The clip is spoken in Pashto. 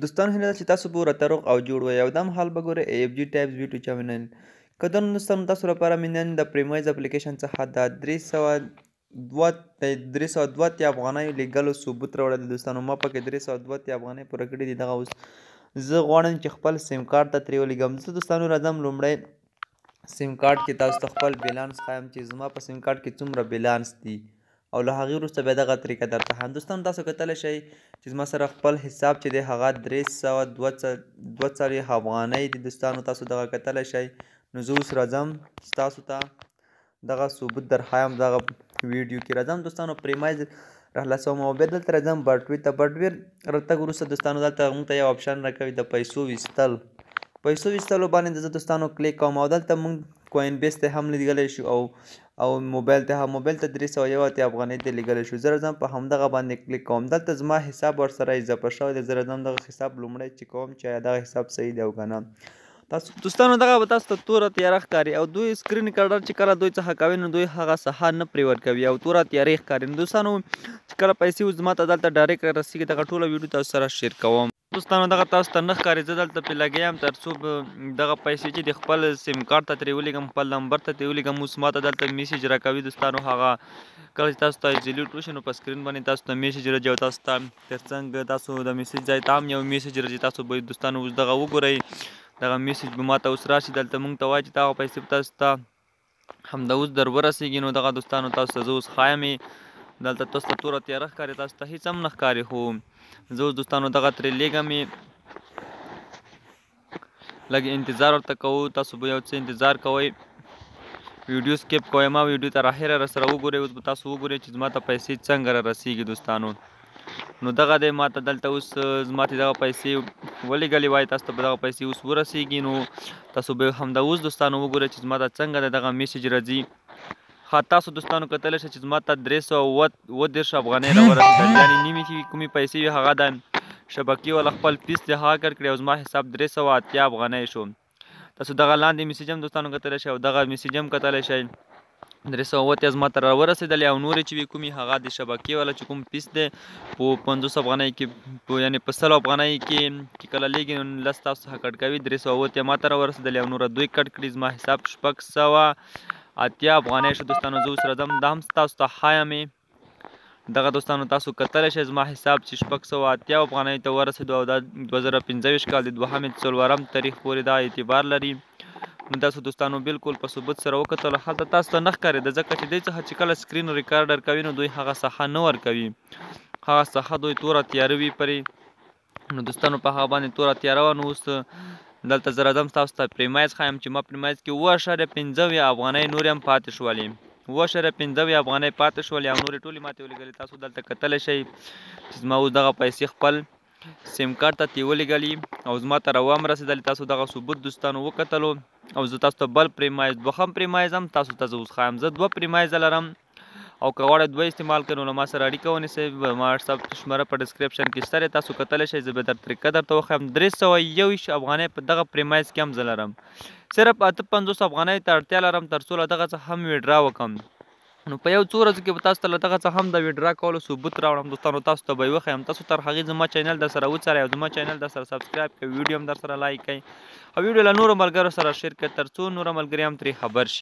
دوستانو هیله ده چې تاسو به راته روغ او جوړ وئ او دا مهال به ګورئ AFG ټایپس یوټیوب چینل. قدرمنو دوستانو تاسو لپاره مې نن د پریمایز اپلیکیشن څخه د 302 افغانیو لیږلو ثبوت راوړی دی. دوستانو ما پکې 302 افغانۍ پوره کړي دي. دغه اوس زه غواړم چې خپل سیم کارت ته ترې ولېږم. زه دوستانو راځم لومړی سیم کارت کې تاسو ته خپل بیلانس ښایم چې زما په سیم کارت کې څومره بیلانس دي او له هغې وروسته بیا دغه طریقه درته ښیم. دوستانو تاسو کتلی شئ چې زما سره خپل حساب چې دی هغه 302 افغانۍ دي. دوستانو تاسو دغه کتلی شئ. نو زه اوس راځم ستاسو ته دغه ثبوت درښایم دغه ویډیو کې. راځم دوستانو پریمایز راخلاصوم او بیا دلته راځم بټوې ته. بټوې راتګ وروسته دوستانو دلته موږ ته یو آپشن راکوي د پیسو ویستلو باندې زه دوستانو کلیک کوم او دلته موږ کوین بیس ته هم لیږلی شو او موبایل ته 301 افغانۍ ته لیږلی شو. زه راځم په همدغه باندې کلیک کوم. دلته زما حساب ورسره اضافه شوی دی. زه راځم دغه حساب لومړی چک کوم چې آیا دغه حساب صحیح دی او که نه. دوستانو دغه به تاسو ته توره تیاره ښکاري او دوی سکرین ریکارډر چې کله دوی څخه کوي نو دوی هغه څخه نه پرې ورکوي او توره تیارې ښکاري. نو دوستانو چې کله پیسې اوس زما ته دلته ډایرکټ رسیږي دغه ټوله ویډیو تاسو سره شیر کوم. دوستانو دغه تاسو ته نه ښکاري. زه دلته پرې لګیا یم تر څو دغه پیسې چې د خپل سیم کارت ته ترې ولېږم خپل نمبر ته ترې ولېږم. اوس ما ته دلته میسیج راکوي. دوستانو هغه کله چې تاسو ته ایزیلیوټ وشي نو په سکرین باندې تاسو ته میسیج راځي او تاسو ته تر څنګ تاسو د میسیج ځای ته هم یو میسیج راځي. تاسو به دوستانو اوس دغه وګورئ. دغه میسیج به ما ته اوس راشي. دلته موږ ته وایي چې دغه پیسې به تاسو ته همدا اوس در ورسېږي. نو دغه دوستانو تاسو ته زه اوس ښایم دلته تاسو ته توره تیاره ښکاري تاسو ته هېڅ هم نه ښکاري خو زه اوس دوستانو دغه ترې لیږم لږ انتظار ورته کوو. تاسو به یو څه انتظار کوئ ویډیو سکیپ کوئ ما ویډیو ته راخیره راسره وګورئ. اوس به تاسو وګورئ چې زما ته پیسې څنګه را رسیږي. دوستانو نو دغه دی ما ته دلته اوس زما ته دغه پیسې ولېږلې وای تاسو ته به دغه پیسې اوس ورسیږي. نو تاسو به همدا اوس دوستانو وګورئ چې زما ته څنګه د دغه میسیج راځي. تاسو دوستانو کتلی شئ چې زما ته 330 افغانۍ راورسېدل یعنې نیمې چې کومې پیسې وي هغه د شبکې والا خپل پیس دی هغه کړ کړي او زما حساب 380 افغانۍ شو. تاسو دغه لاندې میسیج هم دوستانو کتلی شئ او دغه میسیج هم کتلی شئ 380 زما ته راورسېدلې او نورې چې وي کومې هغه د شبکې والا چې کوم پیس دی په 50 افغانۍ کې یعنې په 100 افغانۍ کې چې کله لیږي نو لس تاسو څخه کټ کوي 380 ما ته راورسېدلې او نوره دوی کټ کړي. زما حساب 680 افغانۍ شو. دوستانو زه اوس راځم دا هم تاسو ته ښایم. دغه دوستانو تاسو کتلی شئ زما حساب چې 680 افغانۍ ته ورسېدو او دا 2025 کال د 2/4 تاریخ پورې دا اعتبار لري. نو تاسو دوستانو بالکل په ثبوت سره وکتلو. هلته تاسو ته نه ښکارېده ځکه چې دوی څخه چې کله سکرین ریکارډر کوي نو دوی هغه څخه نه ورکوي هغه څخه دوی توره تیاره وي پرې. نو دوستانو په هغه باندې توره تیاره وه. نو اوس دلته زه راځم تاسو ته پریمایز ښایم چې ما پریمایز کې 7.15 افغانۍ نورې هم پاتې شولې 7.15 افغانۍ پاتې شولې او نورې ټولې ماته ولېږلې. تاسو دلته کتلی شئ چې زما اوس دغه پیسې خپل سیم کارت ته ترې ولېږلي او زما ته را هم رسېدلې. تاسو دغه ثبوت دوستانو وکتلو او زه تاسو ته بل پریمایز دوهم پریمایز هم تاسو ته زه اوس ښایم. زه 2 پریمایزه لرم او که غواړئ 2 استعمال کړئ نو له ما سره اړیکه ونیسئ. ما وټساپ شماره په ډسکرپشن کې شته دی تاسو کتلی شئ. زه به در طریقه درته وښیم. 321 افغانۍ په دغه پریمایز کې هم زه لرم. صرف 58 افغانۍ ته اړتیا لرم تر څو له دغه څخه هم ویډرا وکړم. نو په یو څو ورځو کې به تاسو ته له دغه څخه هم د ویډرا کولو ثبوت راوړم. دوستانو تاسو ته به یې وښیم. تاسو تر هغې زما چینل در سره وڅارئ او زما چینل در سره سبسکرایب کړئ ویډیو هم در سره لایک کړئ او ویډیو له نورو ملګرو سره شیر کړئ تر څو نور ملګري هم ترې خبر شي.